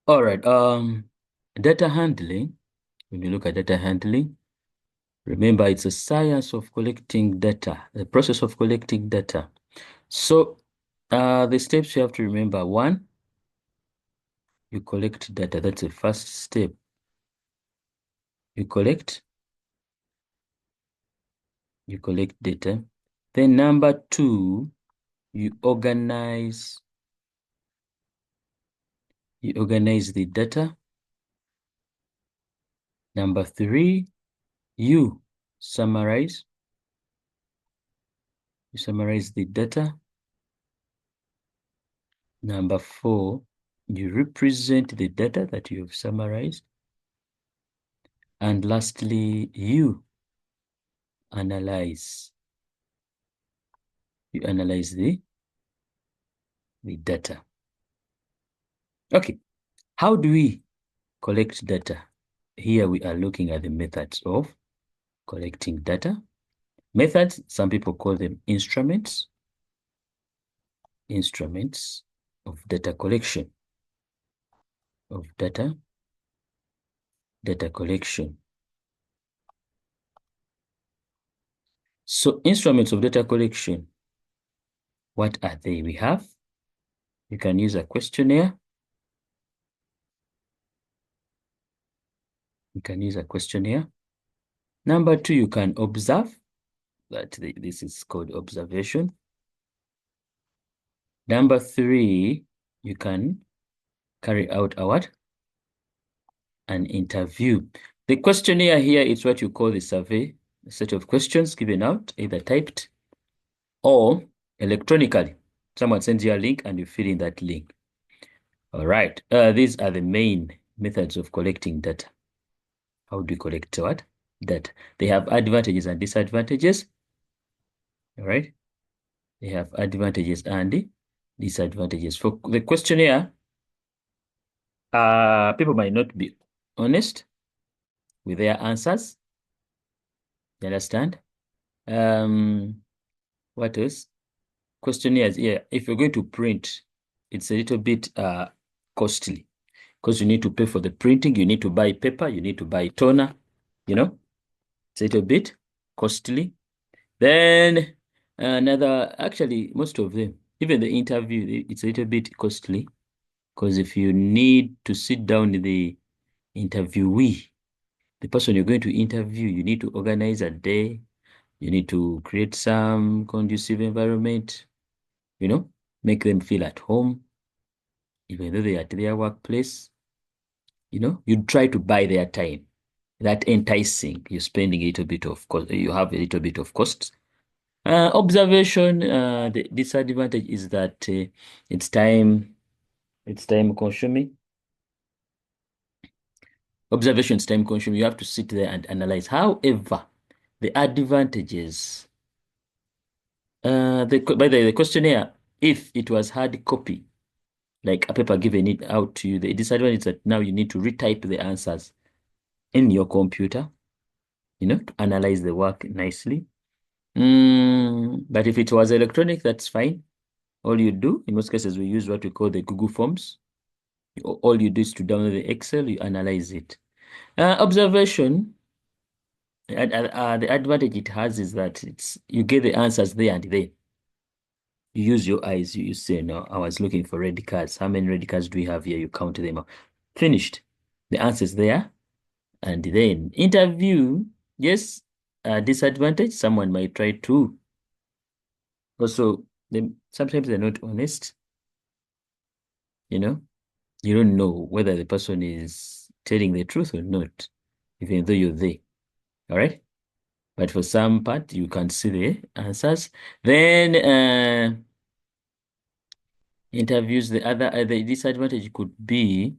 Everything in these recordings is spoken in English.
All right. Data handling. When you look at data handling, remember it's a science of collecting data, the process of collecting data. So, the steps you have to remember: one, you collect data. That's the first step. You collect data. Then number two, you organize the data. Number three, you summarize. You summarize the data. Number four, you represent the data that you have summarized. And lastly, you analyze. You analyze the data. Okay, how do we collect data? Here we are looking at the methods of collecting data. Methods, some people call them instruments. Instruments of data collection. Of data collection. So instruments of data collection, what are they? We have, you can use a questionnaire. You can use a questionnaire. Number two, you can observe. This is called observation. Number three, you can carry out a what? An interview. The questionnaire here is what you call the survey, a set of questions given out, either typed or electronically. Someone sends you a link and you fill in that link. All right. These are the main methods of collecting data. How do you collect what? Data. They have advantages and disadvantages. All right. They have advantages and disadvantages. For the questionnaire, people might not be honest with their answers. You understand? What else? Questionnaires, yeah. If you're going to print, it's a little bit costly because you need to pay for the printing, you need to buy paper, you need to buy toner, it's a little bit costly. Then actually, most of them, even the interview, it's a little bit costly because if you need to sit down with the interviewee, the person you're going to interview, you need to organize a day, you need to create some conducive environment, make them feel at home, even though they're at their workplace. You try to buy their time. That enticing, you're spending a little bit of cost, you have a little bit of costs. Observation, the disadvantage is that it's time consuming. Observation is time consuming. You have to sit there and analyze. However, the advantages, by the questionnaire, if it was hard copy, like a paper given it out to you, the disadvantage is that now you need to retype the answers in your computer, to analyze the work nicely. But if it was electronic, that's fine. All you do, in most cases, we use what we call the Google Forms. All you do is to download the Excel, you analyze it. Observation, the advantage it has is that you get the answers there and then. You use your eyes, you say, no, I was looking for red cards. How many red cards do we have here? You count them out. Finished. The answer's there. And then interview, yes, disadvantage, someone might try to. Also, sometimes they're not honest. You don't know whether the person is telling the truth or not, even though you're there. All right? But for some part, you can see the answers. Then interviews, the disadvantage could be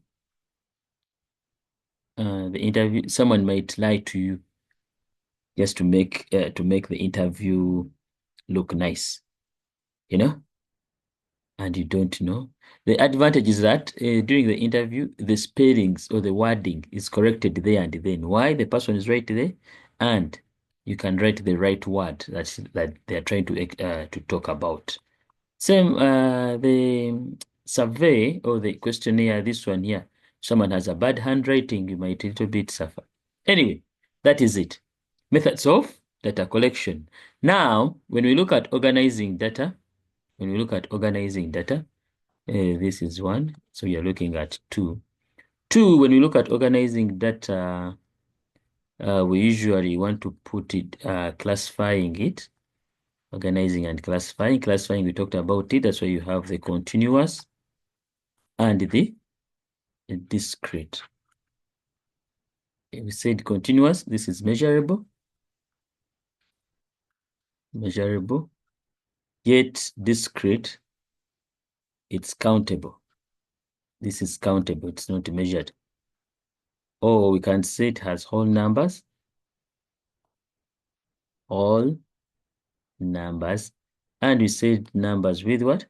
the interview. Someone might lie to you just to make the interview look nice, and you don't know. The advantage is that during the interview, the spellings or the wording is corrected there and then. Why? The person is right there, and you can write the right word that they're trying to talk about. Same, the survey or the questionnaire, this one here, Someone has a bad handwriting, you might a little bit suffer. Anyway, that is it. Methods of data collection. Now, when we look at organizing data, this is one. So you're looking at two. Two, when we look at organizing data, we usually want to put it, classifying it, organizing and classifying. Classifying, we talked about it. That's why you have the continuous and the discrete. We said continuous, this is measurable, yet discrete, it's countable. This is countable, it's not measured. Or we can say it has whole numbers, and we said numbers with what?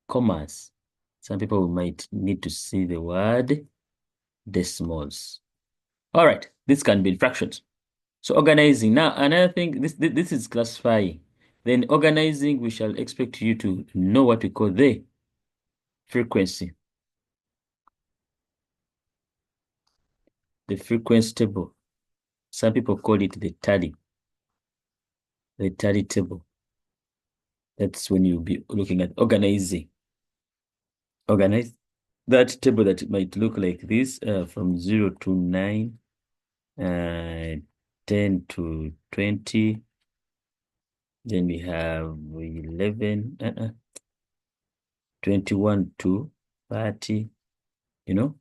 Commas. Some people might need to see the word decimals. All right, this can be fractions. So organizing. Now, another thing, this is classifying. Then organizing, we shall expect you to know what we call the frequency. The frequency table. Some people call it the tally table. That's when you'll be looking at organizing. Organize that table that might look like this, from 0 to 9, 10 to 20. Then we have 11, 21 to 30, you know.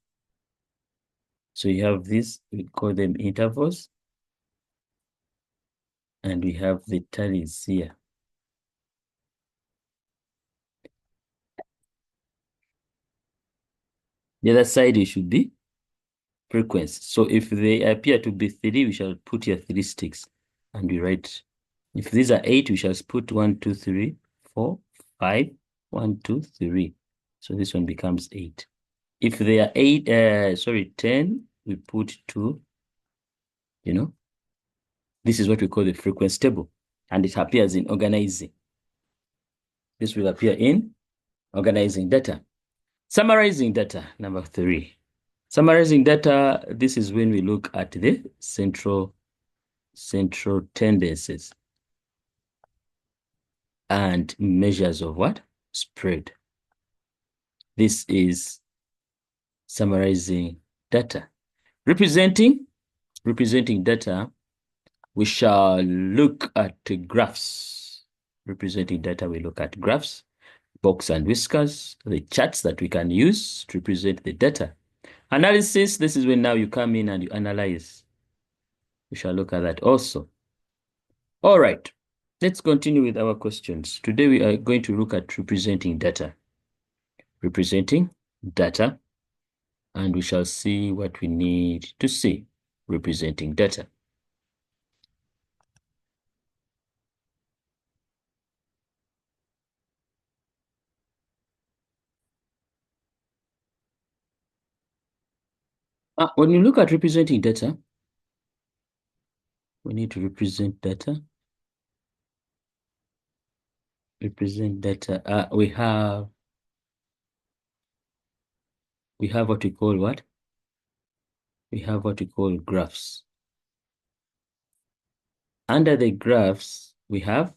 So you have this, we call them intervals. And we have the tallies here. The other side, it should be frequency. So if they appear to be 3, we shall put here 3 sticks. And we write, if these are 8, we shall put 1, 2, 3, 4, 5, 1, 2, 3. So this one becomes 8. If they are 10, we put 2, you know. This is what we call the frequency table. And it appears in organizing. This will appear in organizing data. Summarizing data, number 3. Summarizing data, this is when we look at the central tendencies and measures of what? Spread. This is summarizing data. Representing data, we shall look at graphs. Representing data, we look at graphs, box and whiskers, the charts that we can use to represent the data. Analysis, this is when now you come in and you analyze. We shall look at that also. All right, let's continue with our questions. Today we are going to look at representing data. Representing data, and we shall see what we need to see. Representing data. When you look at representing data, we need to represent data. Represent data. We have what we call what? We have what we call graphs. Under the graphs, we have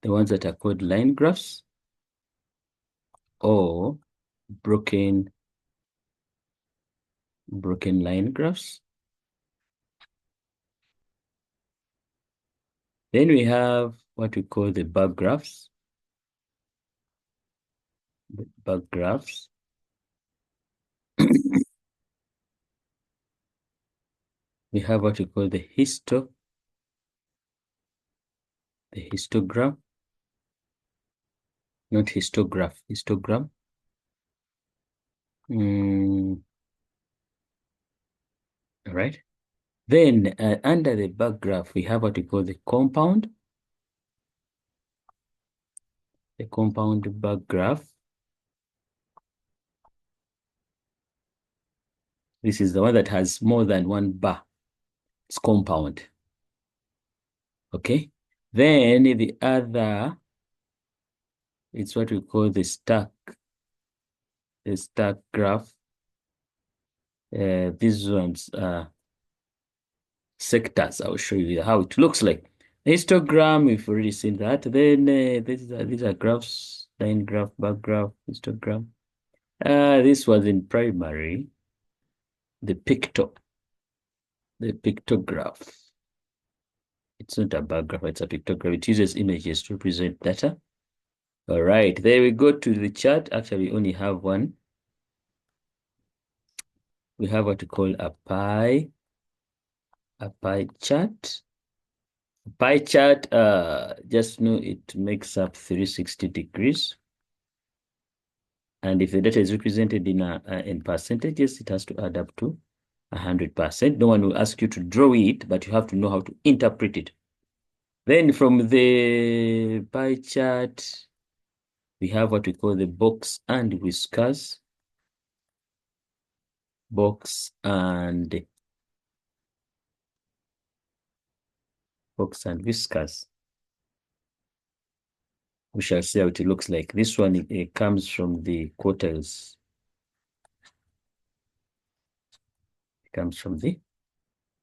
the ones that are called line graphs or broken line graphs. Then we have what we call the bar graphs. The bar graphs. We have what we call the histogram. Not histograph, histogram. All right. Then under the bar graph, we have what we call the compound. The compound bar graph. This is the one that has more than one bar. It's compound. Okay. Then the other, it's what we call the stack graph. These ones are sectors. I'll show you how it looks like. Histogram, we've already seen that. Then these are graphs, line graph, bar graph, histogram. This was in primary, the pictograph. It's not a bar graph, it's a pictograph. It uses images to represent data. All right, there we go to the chart. Actually, we only have one. We have what we call a pie chart. Pie chart, just know it makes up 360 degrees. And if the data is represented in percentages, it has to add up to 100%. No one will ask you to draw it, but you have to know how to interpret it. Then from the pie chart, we have what we call the box and whiskers. Box and whiskers. We shall see how it looks like. This one it comes from the quartiles. It comes from the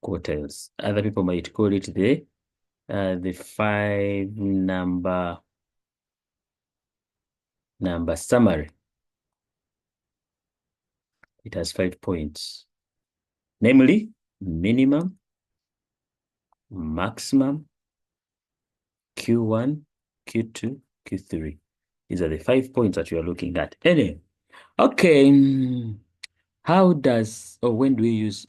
quartiles. Other people might call it the 5 number summary. It has 5 points, namely minimum, maximum, Q1, Q2, Q3. These are the 5 points that you are looking at. Anyway, okay. When do we use,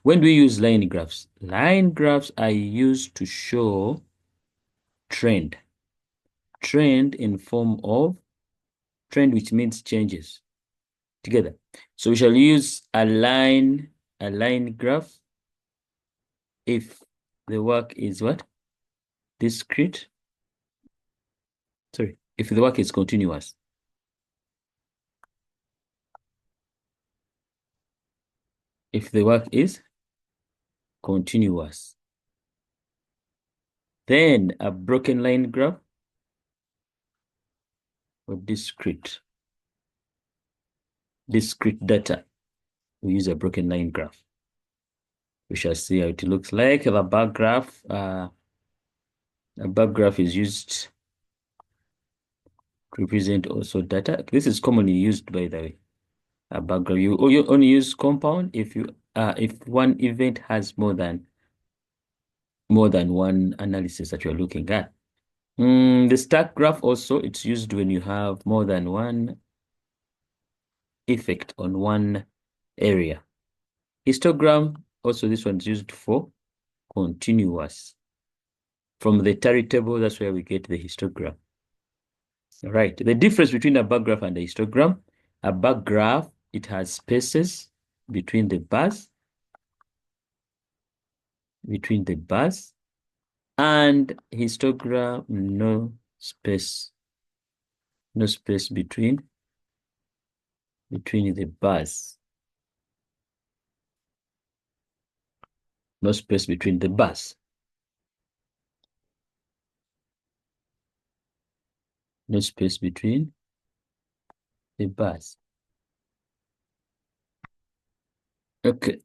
when do we use line graphs? Line graphs are used to show trend. Trend in form of trend, which means changes together. So we shall use a line graph if the work is what? Discrete. Sorry, if the work is continuous. If the work is continuous. Then a broken line graph or discrete data. We use a broken line graph. We shall see how it looks like. The bar graph, a bar graph is used to represent also data. This is commonly used, by the way. A bar graph. You only use compound if one event has more than one analysis that you're looking at. The stack graph also, it's used when you have more than one effect on one area. Histogram, also this one's used for continuous. From the Terry table, that's where we get the histogram. All right, the difference between a bar graph and a histogram, a bar graph, it has spaces between the bars, and histogram, no space between the bars. No space between the bars. No space between the bars. Okay.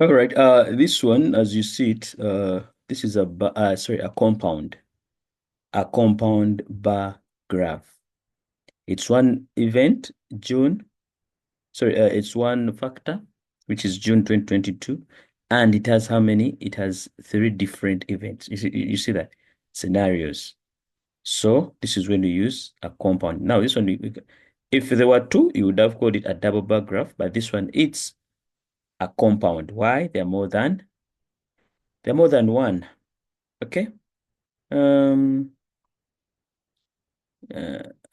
All right. This one, as you see it, this is a compound bar graph. It's one event, June. Sorry, it's one factor, which is June 2022, and it has how many? It has 3 different events. You see that scenarios. So this is when you use a compound. Now this one, if there were 2, you would have called it a double bar graph, but this one, it's a compound. Why? They're more than one. Okay.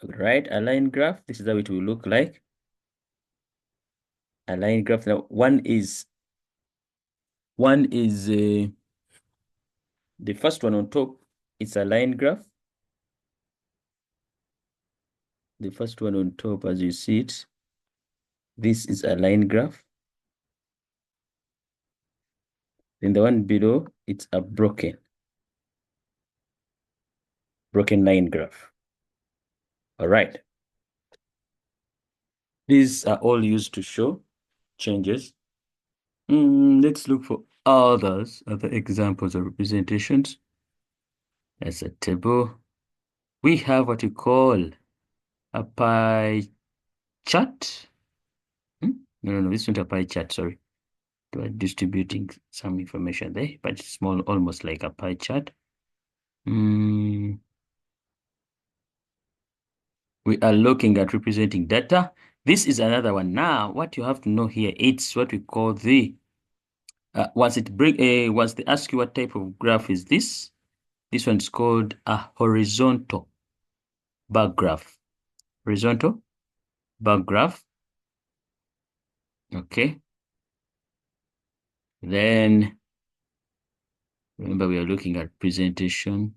Right, a line graph. This is how it will look like. A line graph. Now, one is the first one on top. It's a line graph. the first one on top, as you see it, this is a line graph. Then the one below, it's a broken line graph. All right. These are all used to show changes. Let's look for other examples of representations. As a table, we have what you call a pie chart. No, this isn't a pie chart, sorry. We're distributing some information there, but it's small, almost like a pie chart. We are looking at representing data. This is another one. Now, what you have to know here, it's what we call the once they ask you what type of graph is this one is called a horizontal bar graph. Horizontal bar graph. Okay. Then remember we are looking at presentation.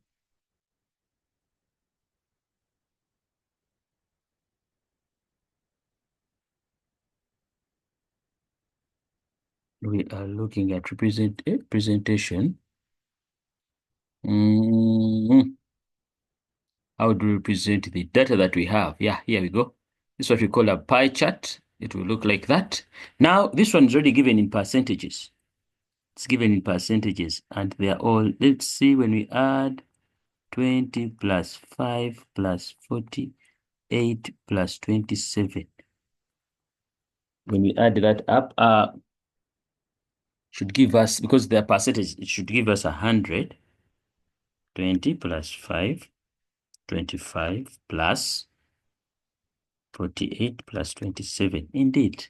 We are looking at presentation. How do we represent the data that we have? Yeah, here we go. This is what we call a pie chart. It will look like that. Now, this one is already given in percentages. It's given in percentages, and they are all, let's see, when we add 20 plus 5 plus 48 plus 27. When we add that up, should give us, because they are percentage, it should give us 100. 20 plus 5, 25 plus 48 plus 27. Indeed,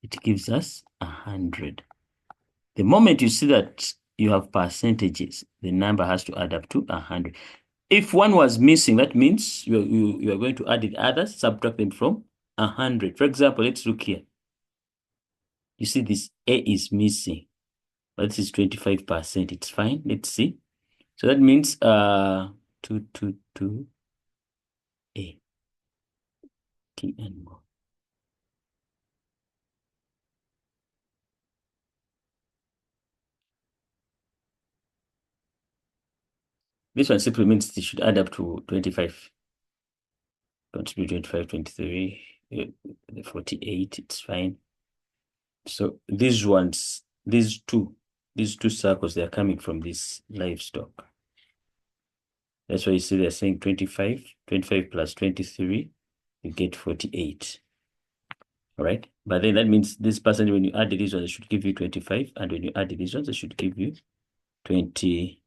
it gives us 100. The moment you see that you have percentages, the number has to add up to 100. If one was missing, that means you are going to add the others, subtract them from 100. For example, let's look here. You see this A is missing, but this is 25%. It's fine. Let's see. So that means 2, A, T, and more. This one simply means it should add up to 25. Don't be 25, 23, 48, it's fine. So these ones, these two circles, they're coming from this livestock. That's why you see they're saying 25 plus 23, you get 48. All right. But then that means this person, when you add these ones, it should give you 25. And when you add these ones, it should give you 23.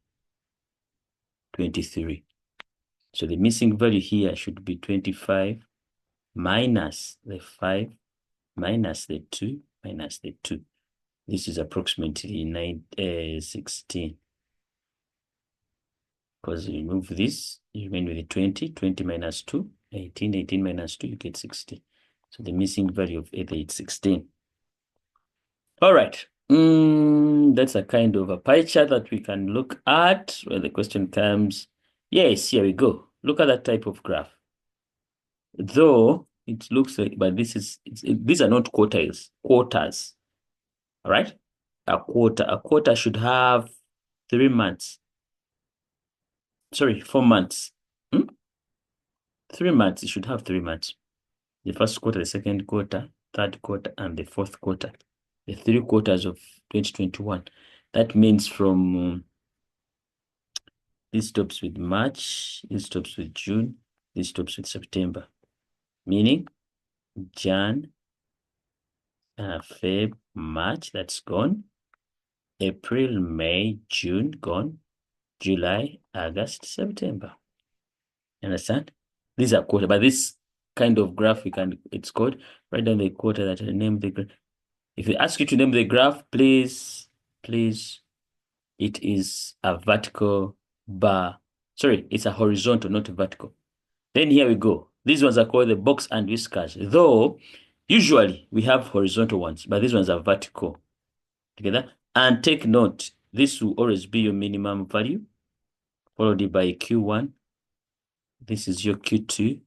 So the missing value here should be 25 minus the 5 minus the 2 minus the 2. This is approximately 16. Because you remove this, you remain with the 20. 20 minus 2, 18. 18 minus 2, you get 60. So the missing value of either is 16. All right. That's a kind of a pie chart that we can look at where the question comes. Yes, here we go. Look at that type of graph. Though it looks like, but these are not quartiles, quarters. All right. A quarter should have 3 months. Sorry, 4 months. 3 months. It should have 3 months. The first quarter, the second quarter, third quarter, and the fourth quarter. The 3 quarters of 2021. That means from this stops with March, this stops with June, this stops with September. Meaning Jan, Feb, March, that's gone. April, May, June, gone. July, August, September. Understand? These are quarter, but this kind of graph it's called, write down the quarter that I name the graph. If you ask you to name the graph, please, it is a vertical bar. Sorry, it's a horizontal, not a vertical. Then here we go. These ones are called the box and whiskers. Though, usually we have horizontal ones, but these ones are vertical. Together. And take note, this will always be your minimum value, followed by Q1. This is your Q2.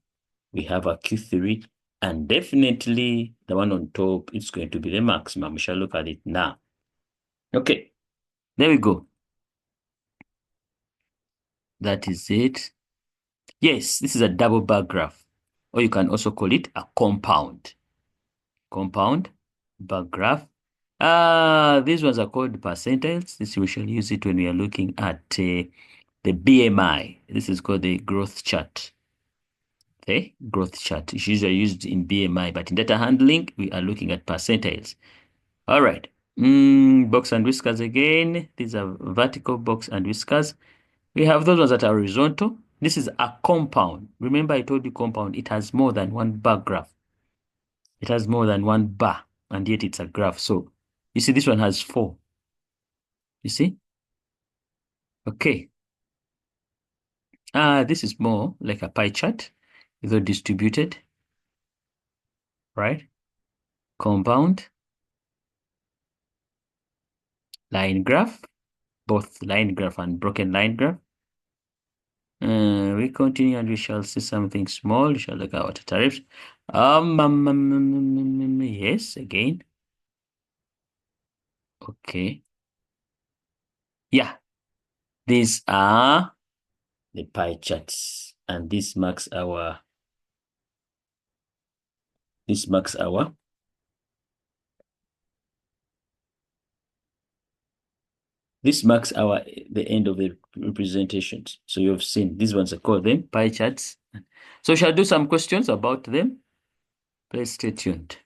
We have a Q3, and definitely the one on top, it's going to be the maximum. We shall look at it now. Okay, there we go. That is it. Yes, this is a double bar graph, or you can also call it a compound. Compound bar graph. These ones are called percentiles. This we shall use it when we are looking at the BMI. This is called the growth chart. Okay, growth chart. It's usually used in BMI, but in data handling, we are looking at percentiles. All right. Box and whiskers again. These are vertical box and whiskers. We have those ones that are horizontal. This is a compound. Remember, I told you compound. It has more than one bar graph. It has more than one bar, and yet it's a graph. So you see, this one has 4. You see? Okay. This is more like a pie chart, though distributed, right? Compound, line graph, both line graph and broken line graph. We continue and we shall see something small. We shall look at water tariffs. Yes, again. Okay. Yeah, these are the pie charts, and this marks our the end of the representations. So you've seen these ones, I call them pie charts. So shall I do some questions about them? Please stay tuned.